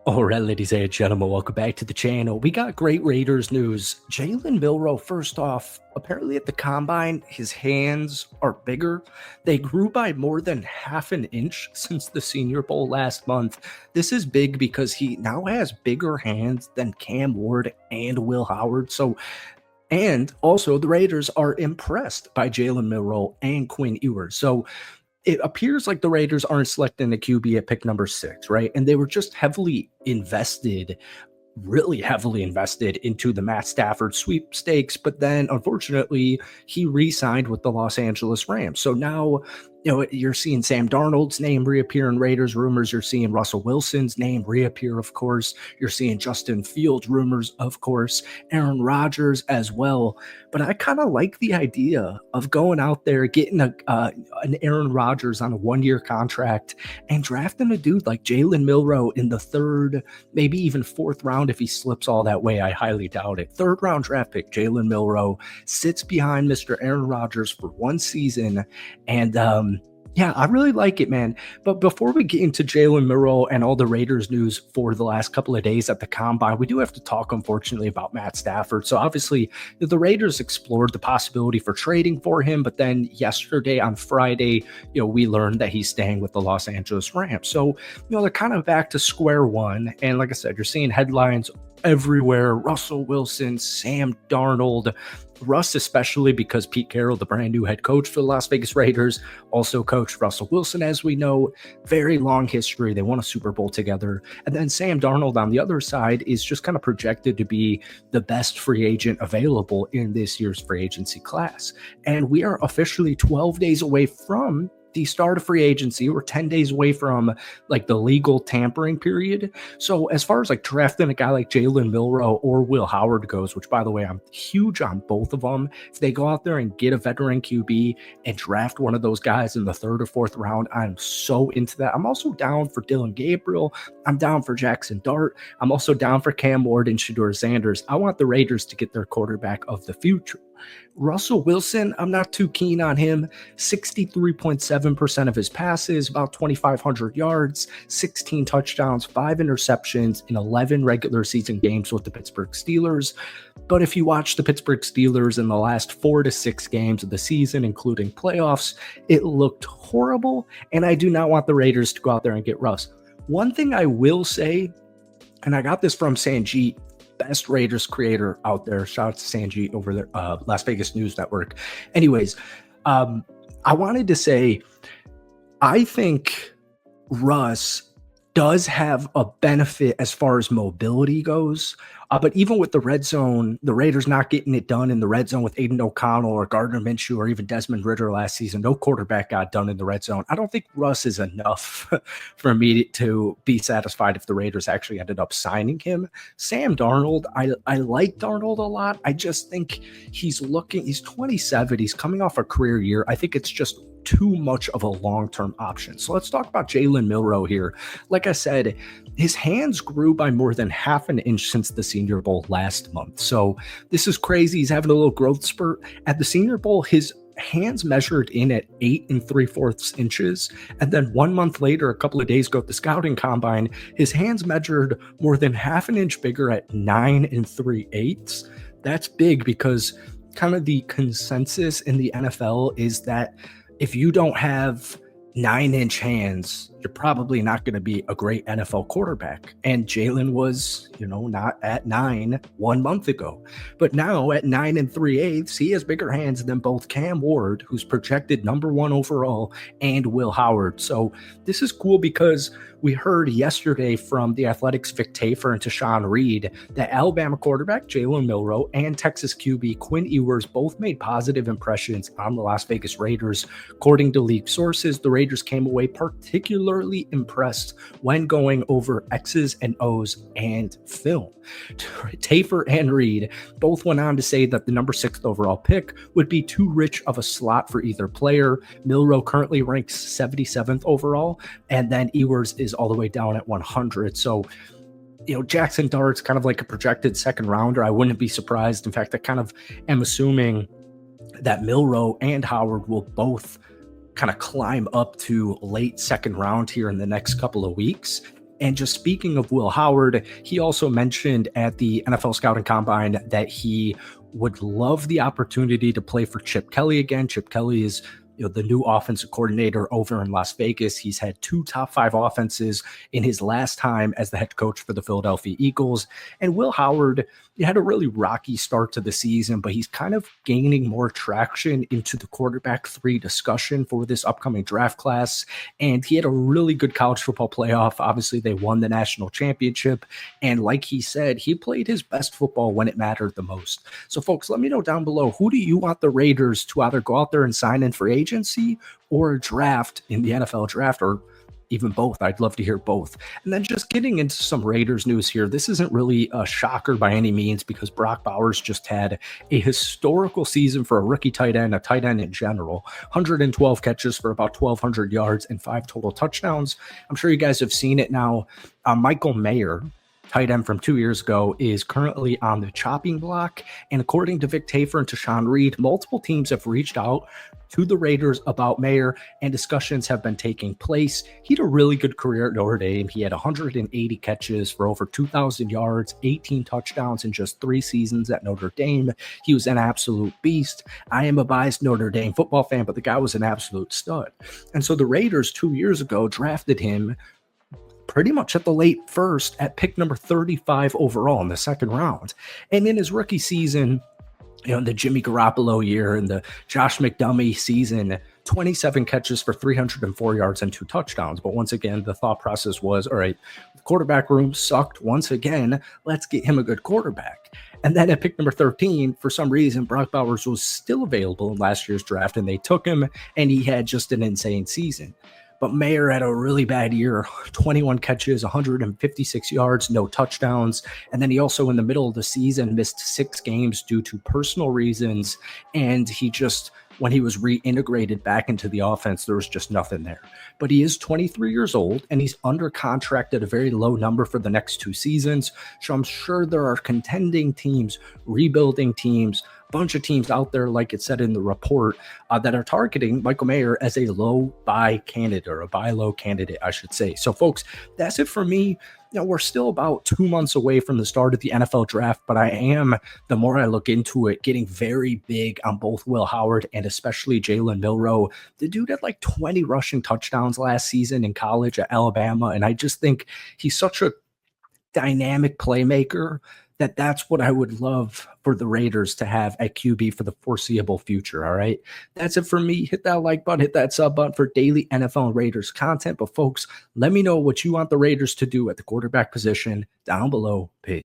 All right, ladies and gentlemen, welcome back to the channel. We got great Raiders news. Jalen Milroe, first off, apparently at the combine, his hands are bigger. They grew by more than half an inch since the Senior Bowl last month. This is big because he now has bigger hands than Cam Ward and Will Howard. And also the Raiders are impressed by Jalen Milroe and Quinn Ewers. So it appears like the Raiders aren't selecting the QB at pick number 6, right? And they were just really heavily invested into the Matt Stafford sweepstakes. But then, unfortunately, he re-signed with the Los Angeles Rams. So now, you're seeing Sam Darnold's name reappear in Raiders rumors. You're seeing Russell Wilson's name reappear, of course. You're seeing Justin Fields rumors, of course. Aaron Rodgers as well. But I kind of like the idea of going out there, getting an Aaron Rodgers on a 1-year contract and drafting a dude like Jalen Milroe in the 3rd, maybe even 4th round if he slips all that way. I highly doubt it. 3rd round draft pick, Jalen Milroe, sits behind Mr. Aaron Rodgers for 1 season. And, yeah, I really like it, man. But before we get into Jalen Milroe and all the Raiders news for the last couple of days at the Combine, we do have to talk, unfortunately, about Matt Stafford. So obviously, the Raiders explored the possibility for trading for him. But then yesterday on Friday, we learned that he's staying with the Los Angeles Rams. So, they're kind of back to square one. And like I said, you're seeing headlines everywhere. Russell Wilson, Sam Darnold, Russ especially because Pete Carroll, the brand new head coach for the Las Vegas Raiders, also coached Russell Wilson, as we know. Very long history. They won a Super Bowl together. And then Sam Darnold on the other side is just kind of projected to be the best free agent available in this year's free agency class. And we are officially 12 days away from the start of free agency. We're 10 days away from like the legal tampering period. So as far as like drafting a guy like Jalen Milroe or Will Howard goes, which by the way, I'm huge on both of them. If they go out there and get a veteran QB and draft one of those guys in the 3rd or 4th round, I'm so into that. I'm also down for Dylan Gabriel. I'm down for Jackson Dart. I'm also down for Cam Ward and Shedeur Sanders. I want the Raiders to get their quarterback of the future. Russell Wilson, I'm not too keen on him. 63.7% of his passes, about 2,500 yards, 16 touchdowns, 5 interceptions in 11 regular season games with the Pittsburgh Steelers. But if you watch the Pittsburgh Steelers in the last 4 to 6 games of the season, including playoffs, it looked horrible, and I do not want the Raiders to go out there and get Russ. One thing I will say, and I got this from Sanjeet, best Raiders creator out there. Shout out to Sanjeet over there, Las Vegas News Network. Anyways, I wanted to say, I think Russ does have a benefit as far as mobility goes. But even with the red zone, the Raiders not getting it done in the red zone with Aiden O'Connell or Gardner Minshew or even Desmond Ridder last season, no quarterback got done in the red zone. I don't think Russ is enough for me to be satisfied if the Raiders actually ended up signing him. Sam Darnold, I like Darnold a lot. I just think he's 27. He's coming off a career year. I think it's just too much of a long-term option. So let's talk about Jalen Milroe here. Like I said, his hands grew by more than half an inch since the Senior Bowl last month. So this is crazy. He's having a little growth spurt. At the Senior Bowl, his hands measured in at 8 3/4 inches. And then 1 month later, a couple of days ago at the scouting combine, his hands measured more than half an inch bigger at 9 3/8. That's big because kind of the consensus in the NFL is that if you don't have 9-inch hands, you're probably not going to be a great NFL quarterback. And Jalen was, not at 9 1 month ago. But now at 9 3/8, he has bigger hands than both Cam Ward, who's projected number 1 overall, and Will Howard. So this is cool because we heard yesterday from the Athletics' Vic Tafur and Tashawn Reed that Alabama quarterback Jalen Milroe and Texas QB Quinn Ewers both made positive impressions on the Las Vegas Raiders. According to league sources, the Raiders came away particularly impressed when going over X's and O's and film. Tafur and Reed both went on to say that the number 6th overall pick would be too rich of a slot for either player. Milroe currently ranks 77th overall, and then Ewers is all the way down at 100. So, Jackson Dart's kind of like a projected 2nd rounder. I wouldn't be surprised. In fact, I kind of am assuming that Milroe and Howard will both kind of climb up to late 2nd round here in the next couple of weeks. And just speaking of Will Howard, he also mentioned at the NFL Scouting Combine that he would love the opportunity to play for Chip Kelly again. Chip Kelly is the new offensive coordinator over in Las Vegas. He's had 2 top 5 offenses in his last time as the head coach for the Philadelphia Eagles. And Will Howard, he had a really rocky start to the season, but he's kind of gaining more traction into the quarterback 3 discussion for this upcoming draft class. And he had a really good college football playoff. Obviously, they won the national championship. And like he said, he played his best football when it mattered the most. So, folks, let me know down below, who do you want the Raiders to either go out there and sign in for agency or draft in the NFL draft, or even both? I'd love to hear both. And then just getting into some Raiders news here. This isn't really a shocker by any means, because Brock Bowers just had a historical season for a rookie tight end, a tight end in general. 112 catches for about 1,200 yards and 5 total touchdowns. I'm sure you guys have seen it now. Michael Mayer, tight end from 2 years ago, is currently on the chopping block. And according to Vic Tafur and Tashawn Reed, multiple teams have reached out to the Raiders about Mayer, and discussions have been taking place. He had a really good career at Notre Dame. He had 180 catches for over 2,000 yards, 18 touchdowns in just 3 seasons at Notre Dame. He was an absolute beast. I am a biased Notre Dame football fan, but the guy was an absolute stud. And so the Raiders 2 years ago drafted him pretty much at the late first at pick number 35 overall in the second round. And in his rookie season, the Jimmy Garoppolo year and the Josh McDummy season, 27 catches for 304 yards and 2 touchdowns. But once again, the thought process was, all right, the quarterback room sucked once again. Let's get him a good quarterback. And then at pick number 13, for some reason, Brock Bowers was still available in last year's draft, and they took him, and he had just an insane season. But Mayer had a really bad year, 21 catches, 156 yards, no touchdowns. And then he also, in the middle of the season, missed 6 games due to personal reasons. And he just, when he was reintegrated back into the offense, there was just nothing there. But he is 23 years old, and he's under contract at a very low number for the next 2 seasons. So I'm sure there are contending teams, rebuilding teams, bunch of teams out there, like it said in the report, that are targeting Michael Mayer as a low buy candidate, or a buy low candidate, I should say. So, folks, that's it for me. We're still about 2 months away from the start of the NFL draft, but I am, the more I look into it, getting very big on both Will Howard and especially Jalen Milroe. The dude had like 20 rushing touchdowns last season in college at Alabama, and I just think he's such a dynamic playmaker that's what I would love for the Raiders to have at QB for the foreseeable future. All right. That's it for me. Hit that like button, hit that sub button for daily NFL and Raiders content. But folks, let me know what you want the Raiders to do at the quarterback position down below. Peace.